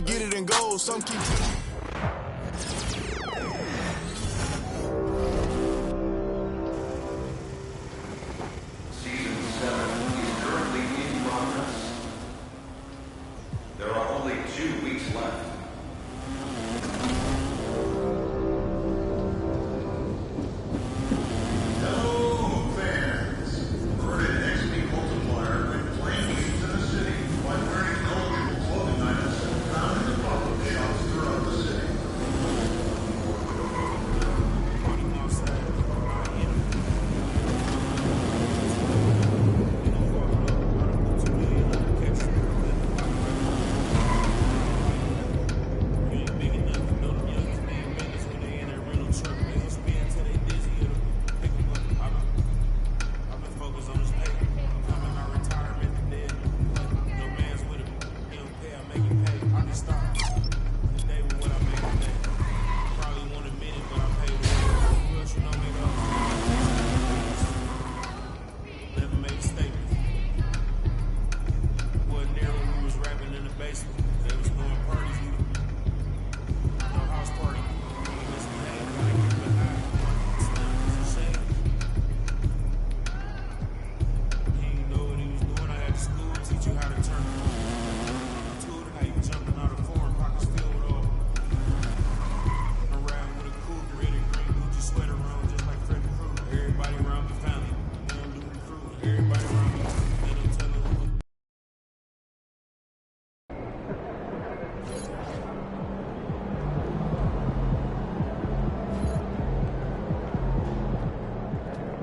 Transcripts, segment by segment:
get it in gold, some keep... Season 7 is currently in progress. There are only 2 weeks left.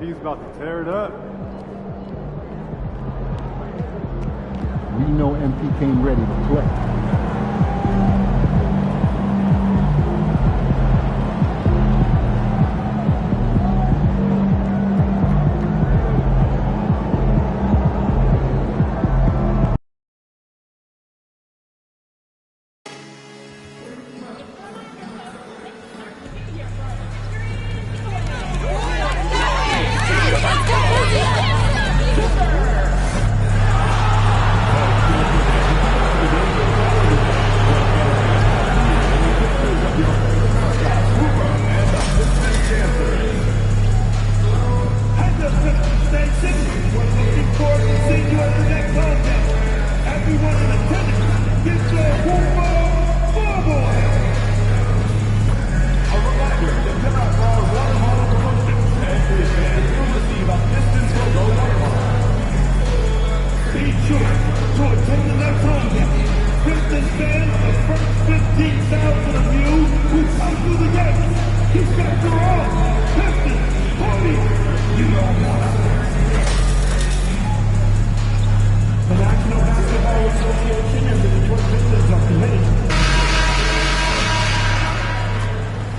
He's about to tear it up. We know MP came ready to play.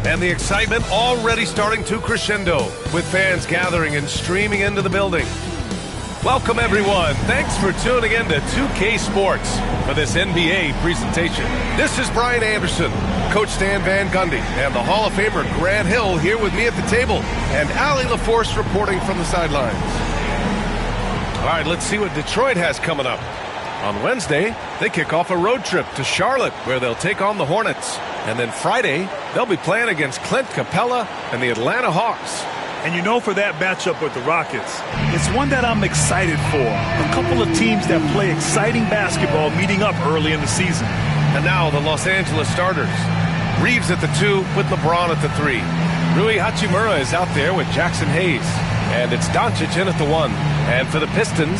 And the excitement already starting to crescendo, with fans gathering and streaming into the building. Welcome, everyone. Thanks for tuning in to 2K Sports for this NBA presentation. This is Brian Anderson, Coach Stan Van Gundy, and the Hall of Famer Grant Hill here with me at the table, and Allie LaForce reporting from the sidelines. All right, let's see what Detroit has coming up. On Wednesday, they kick off a road trip to Charlotte, where they'll take on the Hornets. And then Friday, they'll be playing against Clint Capella and the Atlanta Hawks. And you know, for that matchup with the Rockets, it's one that I'm excited for. A couple of teams that play exciting basketball meeting up early in the season. And now the Los Angeles starters. Reeves at the 2 with LeBron at the 3. Rui Hachimura is out there with Jackson Hayes. And it's Doncic in at the 1. And for the Pistons,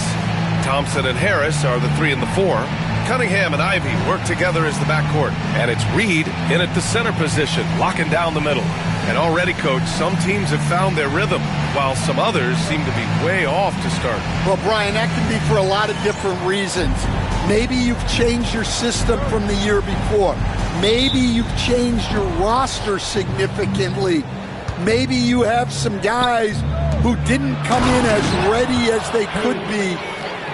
Thompson and Harris are the 3 and the 4. Cunningham and Ivy work together as the backcourt. And it's Reed in at the center position, locking down the middle. And already, Coach, some teams have found their rhythm, while some others seem to be way off to start. Well, Brian, that can be for a lot of different reasons. Maybe you've changed your system from the year before. Maybe you've changed your roster significantly. Maybe you have some guys who didn't come in as ready as they could be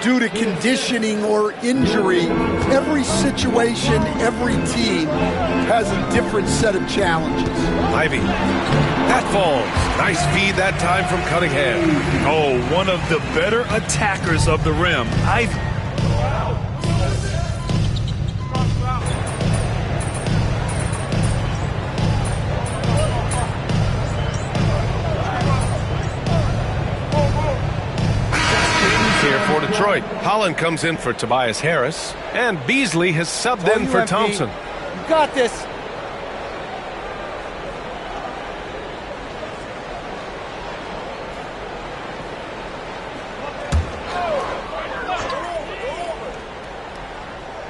due to conditioning or injury. Every situation, every team has a different set of challenges. Ivy. That falls. Nice feed that time from Cunningham. Oh, one of the better attackers of the rim. Ivy. Detroit, Holland comes in for Tobias Harris, and Beasley has subbed in for Thompson. You got this.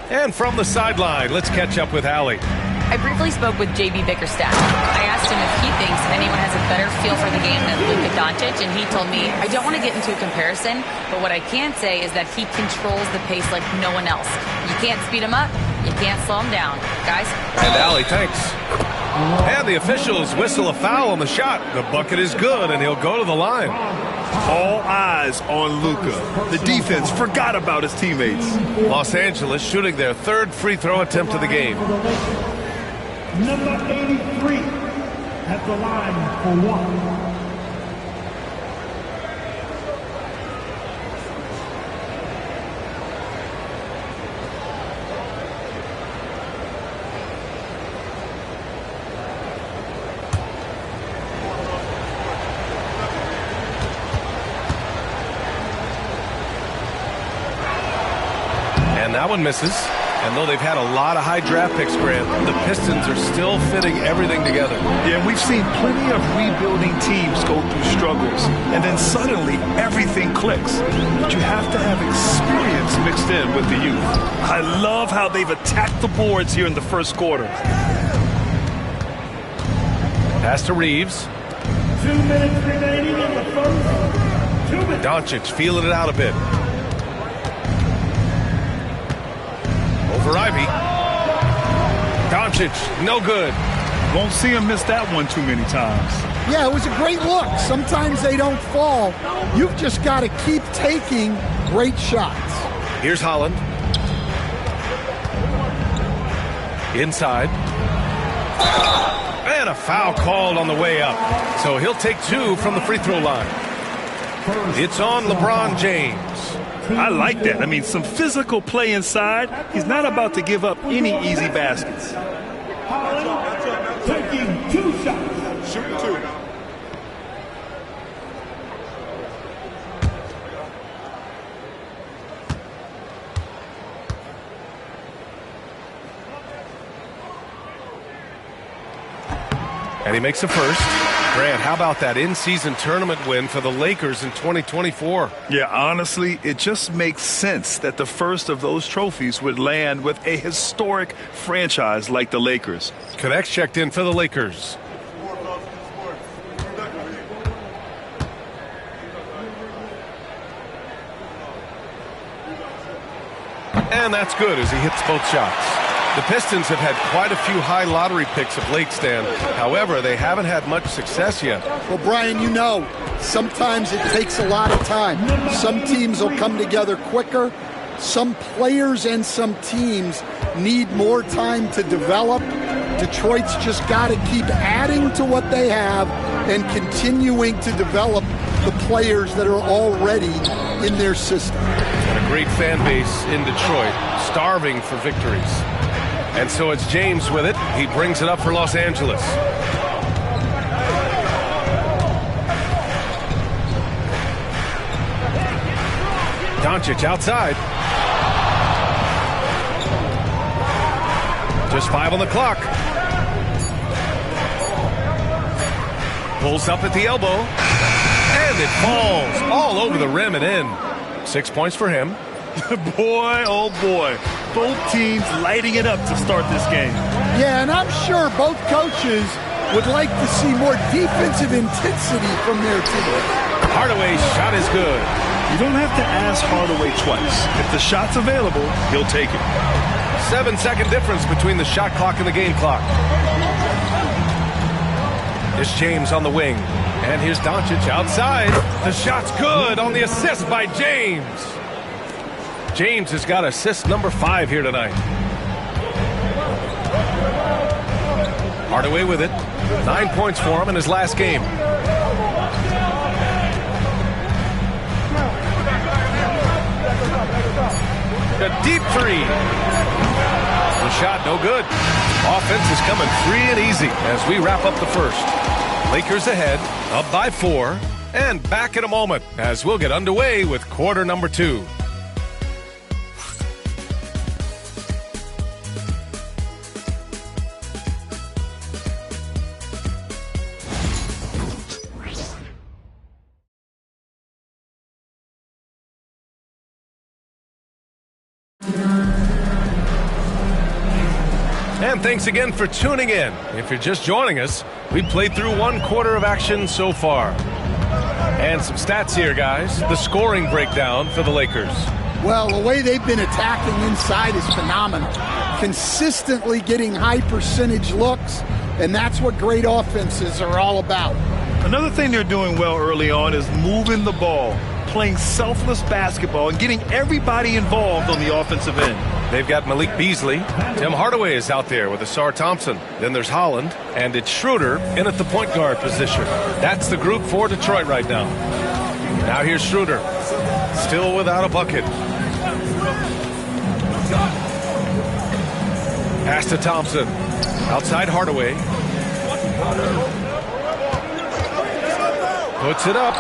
And from the sideline, let's catch up with Allie. I briefly spoke with J.B. Bickerstaff. I asked him if he thinks anyone has a better feel for the game than Luka Doncic, and he told me, I don't want to get into a comparison, but what I can say is that he controls the pace like no one else. You can't speed him up, you can't slow him down. Guys? And Allie, thanks. And the officials whistle a foul on the shot. The bucket is good, and he'll go to the line. All eyes on Luka. The defense forgot about his teammates. Los Angeles shooting their third free throw attempt of the game. Number 83 at the line for one. And that one misses. And though they've had a lot of high draft picks, Grant, the Pistons are still fitting everything together. Yeah, we've seen plenty of rebuilding teams go through struggles, and then suddenly everything clicks. But you have to have experience mixed in with the youth. I love how they've attacked the boards here in the first quarter. Pass to Reeves. 2 minutes remaining in the first. 2 minutes. Doncic feeling it out a bit. Over Ivy. Doncic, no good. Won't see him miss that one too many times. Yeah, it was a great look. Sometimes they don't fall. You've just got to keep taking great shots. Here's Holland. Inside. And a foul called on the way up. So he'll take 2 from the free throw line. It's on LeBron James. I like that. I mean, some physical play inside. He's not about to give up any easy baskets. Holland taking 2 shots. Shoot 2. And he makes the first. Grant, how about that in-season tournament win for the Lakers in 2024? Yeah, honestly, it just makes sense that the first of those trophies would land with a historic franchise like the Lakers. Connects checked in for the Lakers. And that's good as he hits both shots. The Pistons have had quite a few high lottery picks of late, Stan. However, they haven't had much success yet. Well, Brian, you know, sometimes it takes a lot of time. Some teams will come together quicker. Some players and some teams need more time to develop. Detroit's just got to keep adding to what they have and continuing to develop the players that are already in their system. And a great fan base in Detroit, starving for victories. And so it's James with it. He brings it up for Los Angeles. Doncic outside. Just 5 on the clock. Pulls up at the elbow. And it falls all over the rim and in. 6 points for him. Boy, oh boy. Both teams lighting it up to start this game. Yeah, and I'm sure both coaches would like to see more defensive intensity from their team. Hardaway's shot is good. You don't have to ask Hardaway twice. If the shot's available, he'll take it. 7-second difference between the shot clock and the game clock. Here's James on the wing. And here's Doncic outside. The shot's good on the assist by James. James has got assist number 5 here tonight. Hardaway with it. 9 points for him in his last game. A deep 3. The shot no good. Offense is coming free and easy as we wrap up the first. Lakers ahead, up by 4, and back in a moment as we'll get underway with quarter number 2. And thanks again for tuning in. If you're just joining us, we played through 1 quarter of action so far. And some stats here, guys. The scoring breakdown for the Lakers. Well, the way they've been attacking inside is phenomenal. Consistently getting high percentage looks, and that's what great offenses are all about. Another thing they're doing well early on is moving the ball, playing selfless basketball, and getting everybody involved on the offensive end. They've got Malik Beasley. Tim Hardaway is out there with Asar Thompson. Then there's Holland, and it's Schroeder in at the point guard position. That's the group for Detroit right now. Now here's Schroeder, still without a bucket. Pass to Thompson. Outside Hardaway. Puts it up.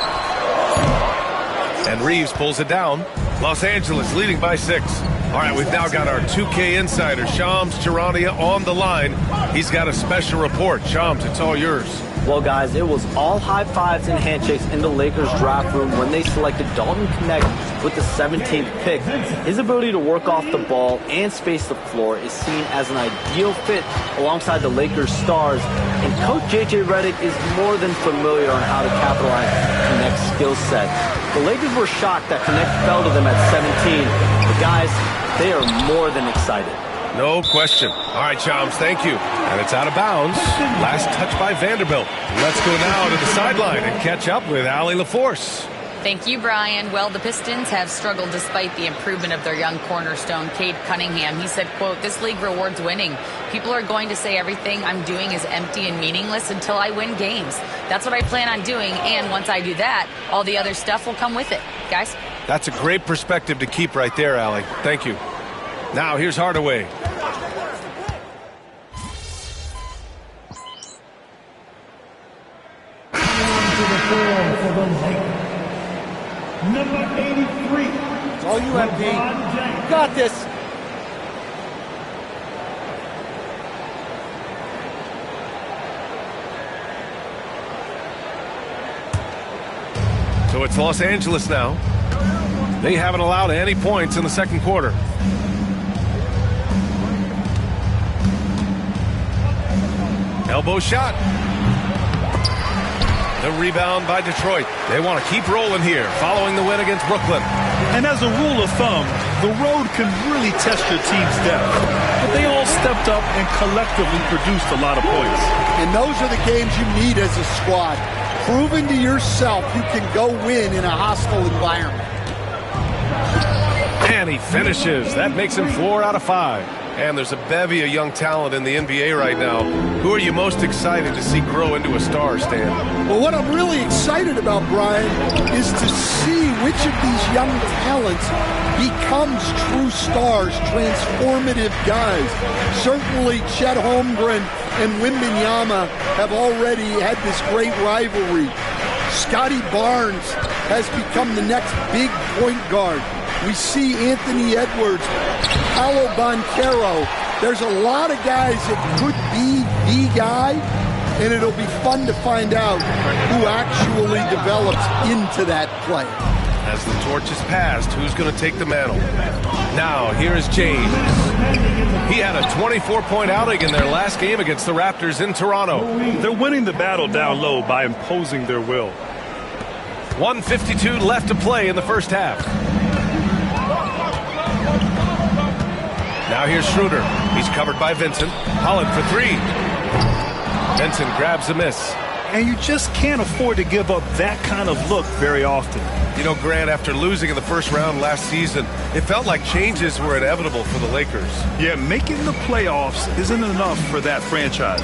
And Reeves pulls it down. Los Angeles leading by 6. All right, we've now got our 2K insider, Shams Charania, on the line. He's got a special report. Shams, it's all yours. Well, guys, it was all high fives and handshakes in the Lakers draft room when they selected Dalton Knecht with the 17th pick. His ability to work off the ball and space the floor is seen as an ideal fit alongside the Lakers stars, and Coach J.J. Redick is more than familiar on how to capitalize on Knecht's skill set. The Lakers were shocked that Knecht fell to them at 17, but guys, they are more than excited. No question. All right, Shams, thank you. And it's out of bounds. Last touch by Vanderbilt. Let's go now to the sideline and catch up with Allie LaForce. Thank you, Brian. Well, the Pistons have struggled despite the improvement of their young cornerstone, Cade Cunningham. He said, quote, "This league rewards winning. People are going to say everything I'm doing is empty and meaningless until I win games. That's what I plan on doing, and once I do that, all the other stuff will come with it." Guys? That's a great perspective to keep right there, Allie. Thank you. Now, here's Hardaway. Number 83. It's all you have, Pete. You got this. So it's Los Angeles now. They haven't allowed any points in the second quarter. Elbow shot. The rebound by Detroit. They want to keep rolling here following the win against Brooklyn. And as a rule of thumb, the road can really test your team's depth. But they all stepped up and collectively produced a lot of points. And those are the games you need as a squad. Proving to yourself you can go win in a hostile environment. And he finishes. That makes him 4 out of 5. And there's a bevy of young talent in the NBA right now. Who are you most excited to see grow into a star, Stan? Well, what I'm really excited about, Brian, is to see which of these young talents becomes true stars, transformative guys. Certainly Chet Holmgren and Wembanyama have already had this great rivalry. Scotty Barnes has become the next big point guard. We see Anthony Edwards, Paolo Banchero. There's a lot of guys that could be the guy, and it'll be fun to find out who actually develops into that play. As the torch is passed, who's going to take the mantle? Now, here is James. He had a 24-point outing in their last game against the Raptors in Toronto. They're winning the battle down low by imposing their will. 1:52 left to play in the first half. Now here's Schroeder. He's covered by Vincent. Holland for 3. Vincent grabs a miss. And you just can't afford to give up that kind of look very often. You know, Grant, after losing in the first round last season, it felt like changes were inevitable for the Lakers. Yeah, making the playoffs isn't enough for that franchise.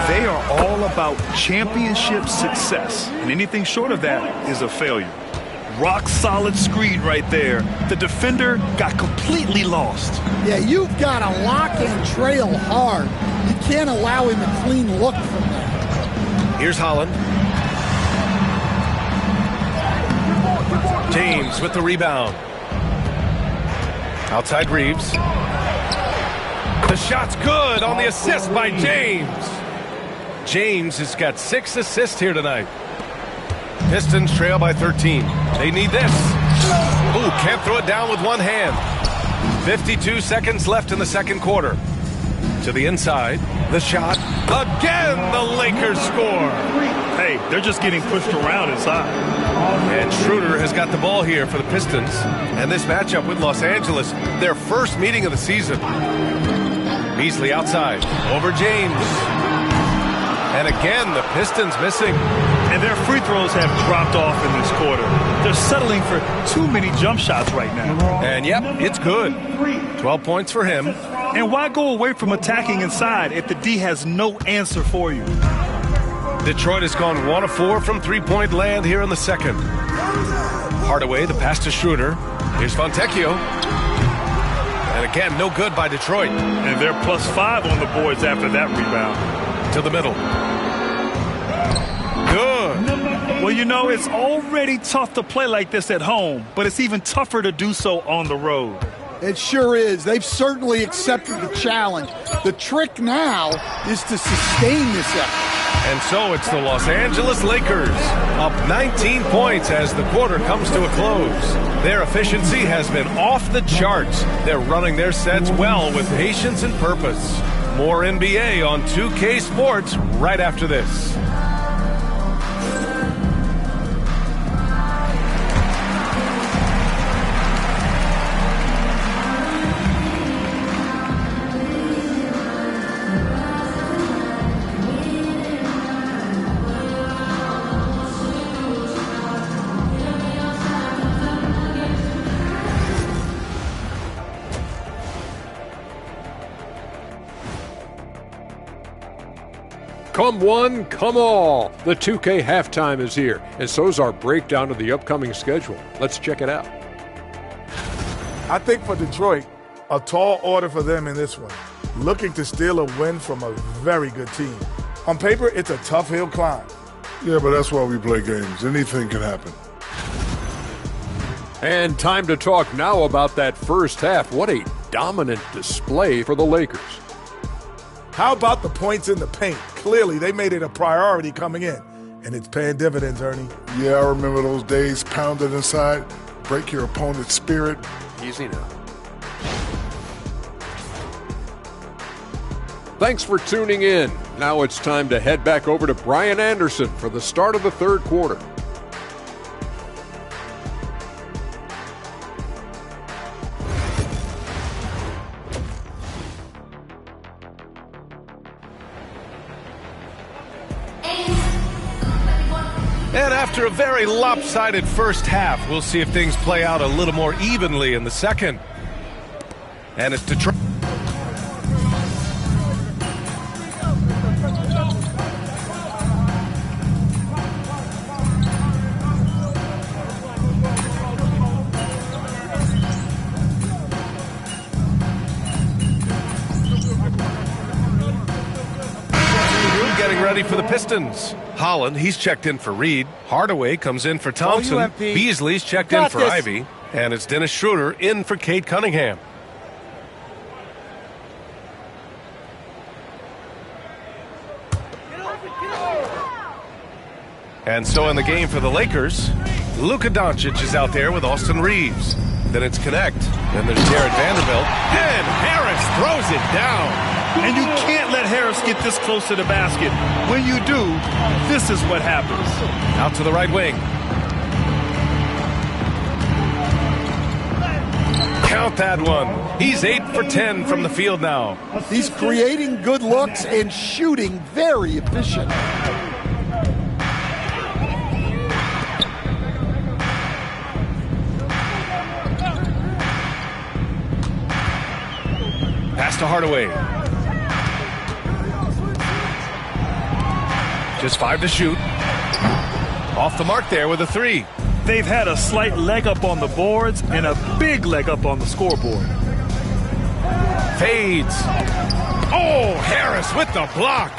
They are all about championship success, and anything short of that is a failure. Rock solid screen right there. The defender got completely lost. Yeah, you've got to lock and trail hard. You can't allow him a clean look from there. Here's Holland. James with the rebound. Outside Reeves. The shot's good on the assist by James. James has got 6 assists here tonight. Pistons trail by 13. They need this. Ooh, can't throw it down with one hand. 52 seconds left in the second quarter. To the inside. The shot. Again, the Lakers score. Hey, they're just getting pushed around inside. And Schroeder has got the ball here for the Pistons. And this matchup with Los Angeles, their first meeting of the season. Beasley outside. Over James. And again, the Pistons missing. And their free throws have dropped off in this quarter. They're settling for too many jump shots right now. And yep, it's good. 12 points for him. And why go away from attacking inside if the D has no answer for you? Detroit has gone 1 of 4 from three-point land here in the second. Hardaway, the pass to Schroeder. Here's Fontecchio. And again, no good by Detroit. And they're +5 on the boards after that rebound. To the middle. Good. Well, you know, it's already tough to play like this at home, but it's even tougher to do so on the road. It sure is. They've certainly accepted the challenge. The trick now is to sustain this effort. And so it's the Los Angeles Lakers, up 19 points as the quarter comes to a close. Their efficiency has been off the charts. They're running their sets well with patience and purpose. More NBA on 2K Sports right after this. Come one, come all. The 2K halftime is here, and so's our breakdown of the upcoming schedule. Let's check it out. I think for Detroit, a tall order for them in this one. Looking to steal a win from a very good team. On paper, it's a tough hill climb. Yeah, but that's why we play games. Anything can happen. And time to talk now about that first half. What a dominant display for the Lakers. How about the points in the paint? Clearly, they made it a priority coming in, and it's paying dividends, Ernie. Yeah, I remember those days pounded inside, break your opponent's spirit. Easy now. Thanks for tuning in. Now it's time to head back over to Brian Anderson for the start of the third quarter. And after a very lopsided first half, we'll see if things play out a little more evenly in the second. And it's Detroit. Getting ready for the Pistons. Holland, he's checked in for Reed. Hardaway comes in for Thompson. Beasley's checked in for Ivy. And it's Dennis Schroeder in for Cade Cunningham. And so in the game for the Lakers, Luka Doncic is out there with Austin Reeves. Then it's Connect. Then there's Jared Vanderbilt. And Harris throws it down. And you can't let Harris get this close to the basket. When you do, this is what happens. Out to the right wing. Count that one. He's 8 for 10 from the field now. He's creating good looks and shooting very efficient. Pass to Hardaway. Just 5 to shoot. Off the mark there with a 3. They've had a slight leg up on the boards and a big leg up on the scoreboard. Fades. Oh, Harris with the block.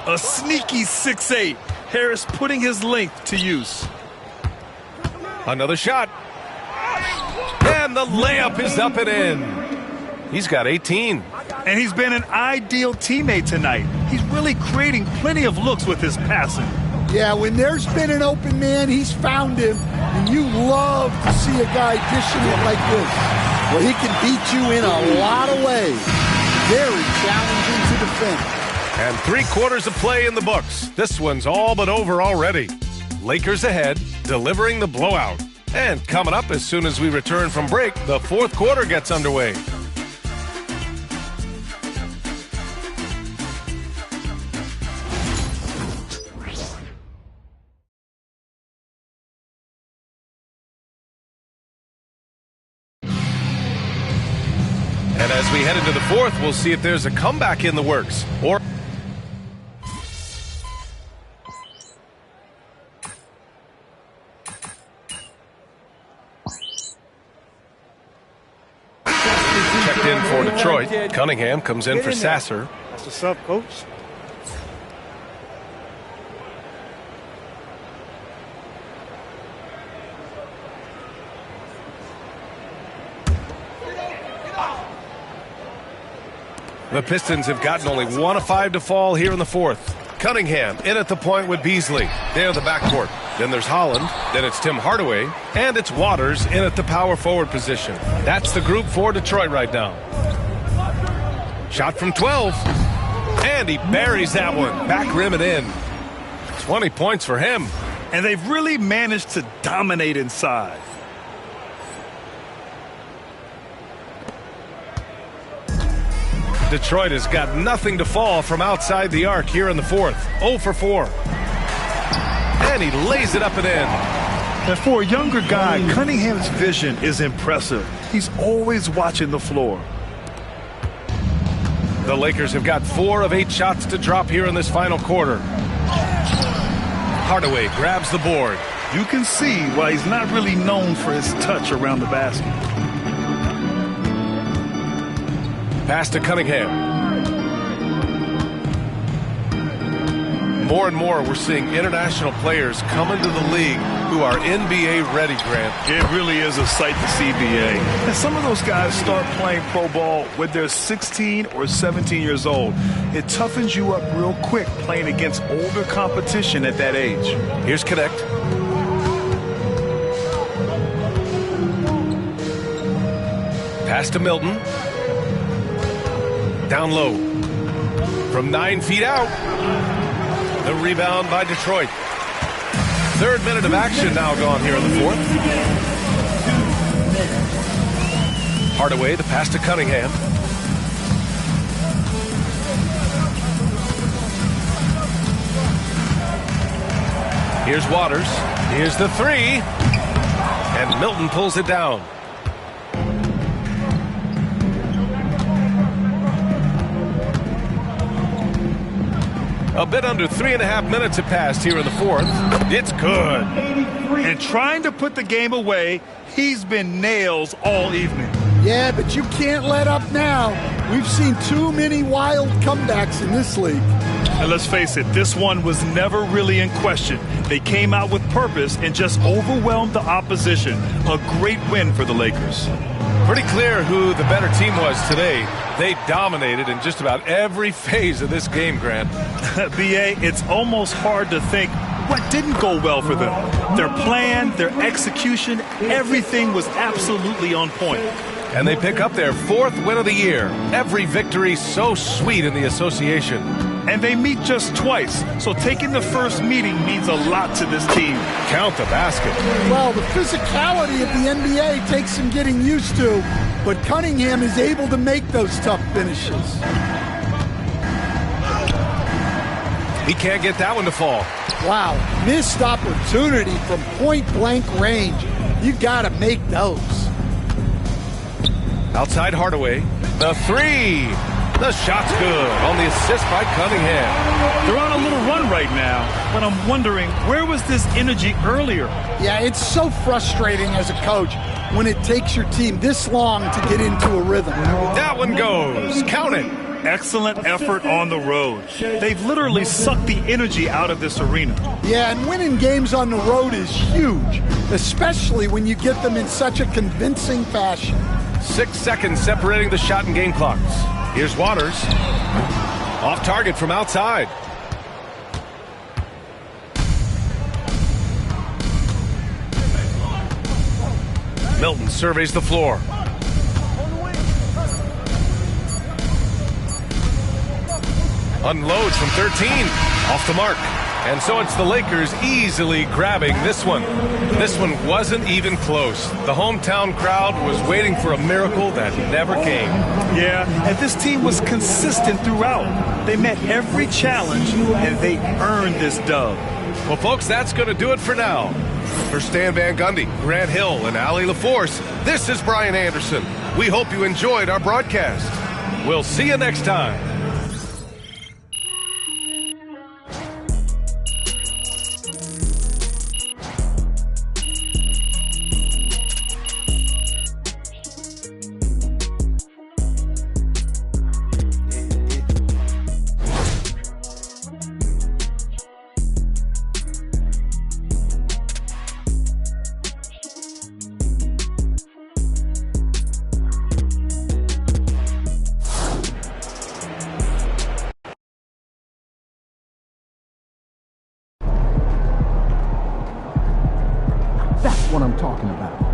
A sneaky 6'8". Harris putting his length to use. Another shot. And the layup is up and in. He's got 18. And he's been an ideal teammate tonight. He's really creating plenty of looks with his passing. Yeah, when there's been an open man, he's found him. And you love to see a guy dishing it like this. Well, he can beat you in a lot of ways. very challenging to defend. And 3/4 of play in the books. This one's all but over already. Lakers ahead, delivering the blowout. And coming up as soon as we return from break, the fourth quarter gets underway. And as we head into the fourth, we'll see if there's a comeback in the works. Or checked in for Detroit. Cunningham comes in for Sasser. That's what's up, Coach. The Pistons have gotten only 1 of 5 to fall here in the fourth. Cunningham in at the point with Beasley. They're the backcourt. Then there's Holland. Then it's Tim Hardaway. And it's Waters in at the power forward position. That's the group for Detroit right now. Shot from 12. And he buries that one. Back rim and in. 20 points for him. And they've really managed to dominate inside. Detroit has got nothing to fall from outside the arc here in the fourth. 0 for 4. And he lays it up and in. And for a younger guy, Cunningham's vision is impressive. He's always watching the floor. The Lakers have got 4 of 8 shots to drop here in this final quarter. Hardaway grabs the board. You can see why he's not really known for his touch around the basket. Pass to Cunningham. More and more we're seeing international players come into the league who are NBA ready, Grant. It really is a sight to see, BA. And some of those guys start playing pro ball when they're 16 or 17 years old. It toughens you up real quick playing against older competition at that age. Here's Connect. Pass to Milton. Down low. From 9 feet out. The rebound by Detroit. 3rd minute of action now gone here in the fourth. Hardaway, the pass to Cunningham. Here's Waters. Here's the 3. And Milton pulls it down. A bit under 3.5 minutes have passed here in the fourth. It's good. And trying to put the game away, he's been nails all evening. Yeah, but you can't let up now. We've seen too many wild comebacks in this league. And let's face it, this one was never really in question. They came out with purpose and just overwhelmed the opposition. A great win for the Lakers. Pretty clear who the better team was today. They dominated in just about every phase of this game, Grant. BA, it's almost hard to think what didn't go well for them. Their plan, their execution, everything was absolutely on point. And they pick up their 4th win of the year. Every victory so sweet in the association. And they meet just twice, so taking the first meeting means a lot to this team. Count the basket. Well, the physicality of the NBA takes some getting used to, but Cunningham is able to make those tough finishes. He can't get that one to fall. Wow, missed opportunity from point-blank range. You got to make those. Outside Hardaway, the 3. The shot's good on the assist by Cunningham. They're on a little run right now, but I'm wondering, where was this energy earlier? Yeah, it's so frustrating as a coach when it takes your team this long to get into a rhythm. That one goes. Count it. Excellent effort on the road. They've literally sucked the energy out of this arena. Yeah, and winning games on the road is huge, especially when you get them in such a convincing fashion. 6 seconds separating the shot and game clocks. Here's Waters. Off target from outside. Milton surveys the floor. Unloads from 13. Off the mark. And so it's the Lakers easily grabbing this one. This one wasn't even close. The hometown crowd was waiting for a miracle that never came. Yeah, and this team was consistent throughout. They met every challenge, and they earned this dub. Well, folks, that's going to do it for now. For Stan Van Gundy, Grant Hill, and Ali LaForce, this is Brian Anderson. We hope you enjoyed our broadcast. We'll see you next time. That's what I'm talking about.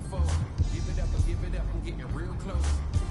before. Give it up, I'm getting real close.